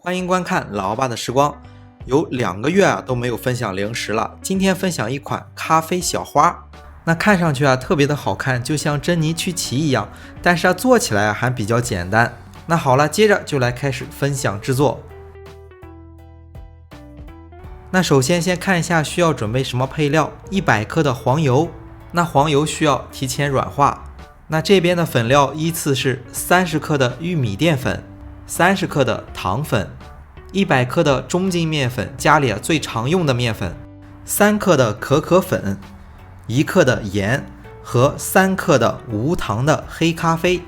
欢迎观看老爸的时光。有2个月都没有分享零食了，今天分享一款咖啡小花。那看上去特别的好看，就像珍妮曲奇一样，但是做起来还比较简单。那好了，接着就来开始分享制作。那首先看一下需要准备什么配料，100克的黄油。那黄油需要提前软化。那这边的粉料依次是30克的玉米淀粉、30克的糖粉、100克的中筋面粉，家里最常用的面粉，3克的可可粉、1克的盐和3克的无糖的黑咖啡。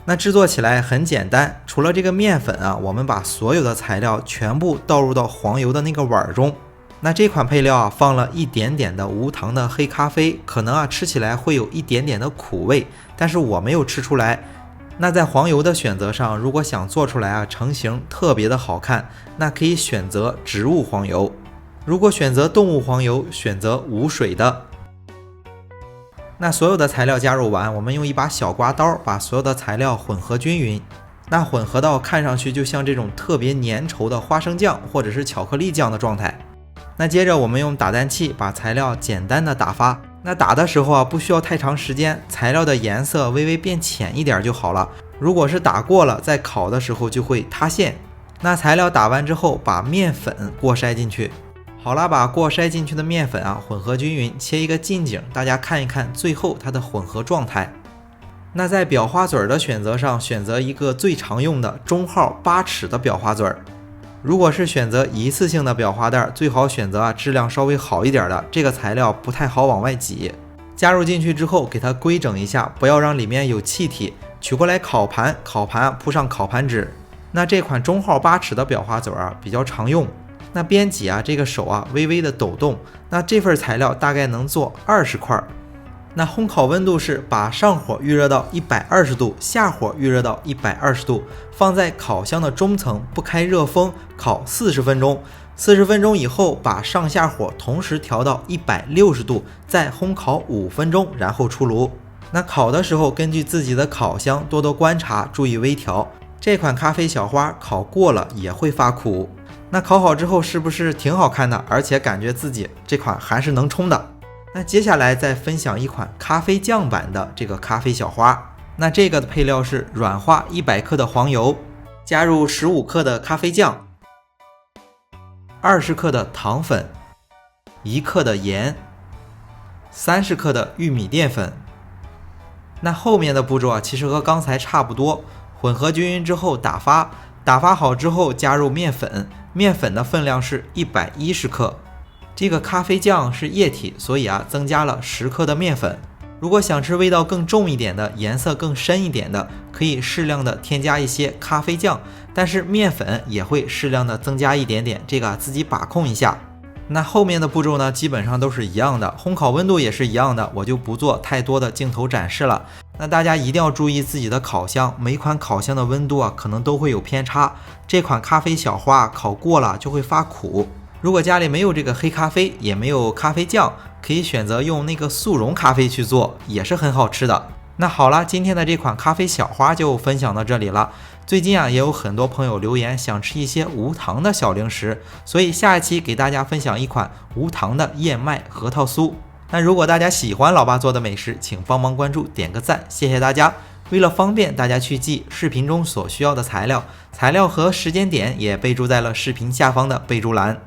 那制作起来很简单，除了这个面粉我们把所有的材料全部倒入到黄油的那个碗中。那这款配料放了一点点的无糖的黑咖啡，可能吃起来会有一点点的苦味，但是我没有吃出来。那在黄油的选择上，如果想做出来成型特别的好看，那可以选择植物黄油。如果选择动物黄油，选择无水的。那所有的材料加入完，我们用一把小刮刀把所有的材料混合均匀。那混合到看上去就像这种特别粘稠的花生酱或者是巧克力酱的状态。那接着我们用打蛋器把材料简单的打发。那打的时候不需要太长时间，材料的颜色微微变浅一点就好了。如果是打过了，在烤的时候就会塌陷。那材料打完之后，把面粉过筛进去。好了，把过筛进去的面粉混合均匀，切一个近景，大家看一看最后它的混合状态。那在裱花嘴的选择上，选择一个最常用的中号8尺的裱花嘴。如果是选择一次性的裱花袋，最好选择质量稍微好一点的，这个材料不太好往外挤。加入进去之后，给它规整一下，不要让里面有气体。取过来烤盘，烤盘铺上烤盘纸。那这款中号8尺的裱花嘴比较常用。那边挤这个手微微的抖动。那这份材料大概能做20块。那烘烤温度是把上火预热到120度，下火预热到120度，放在烤箱的中层，不开热风，烤40分钟。40分钟以后，把上下火同时调到160度，再烘烤5分钟，然后出炉。那烤的时候，根据自己的烤箱多多观察，注意微调。这款咖啡小花烤过了也会发苦。那烤好之后是不是挺好看的？而且感觉自己这款还是能冲的。那接下来再分享一款咖啡酱版的这个咖啡小花。那这个的配料是软化100克的黄油，加入15克的咖啡酱，20克的糖粉，1克的盐，30克的玉米淀粉。那后面的步骤其实和刚才差不多，混合均匀之后打发，打发好之后加入面粉，面粉的分量是110克。这个咖啡酱是液体，所以增加了10克的面粉。如果想吃味道更重一点的，颜色更深一点的，可以适量的添加一些咖啡酱，但是面粉也会适量的增加一点点，这个自己把控一下。那后面的步骤呢，基本上都是一样的，烘烤温度也是一样的，我就不做太多的镜头展示了。那大家一定要注意自己的烤箱，每款烤箱的温度可能都会有偏差。这款咖啡小花烤过了就会发苦。如果家里没有这个黑咖啡，也没有咖啡酱，可以选择用那个速溶咖啡去做，也是很好吃的。那好了，今天的这款咖啡小花就分享到这里了。最近也有很多朋友留言想吃一些无糖的小零食，所以下一期给大家分享一款无糖的燕麦核桃酥。那如果大家喜欢老爸做的美食，请帮忙关注点个赞，谢谢大家。为了方便大家去记视频中所需要的材料和时间点也备注在了视频下方的备注栏。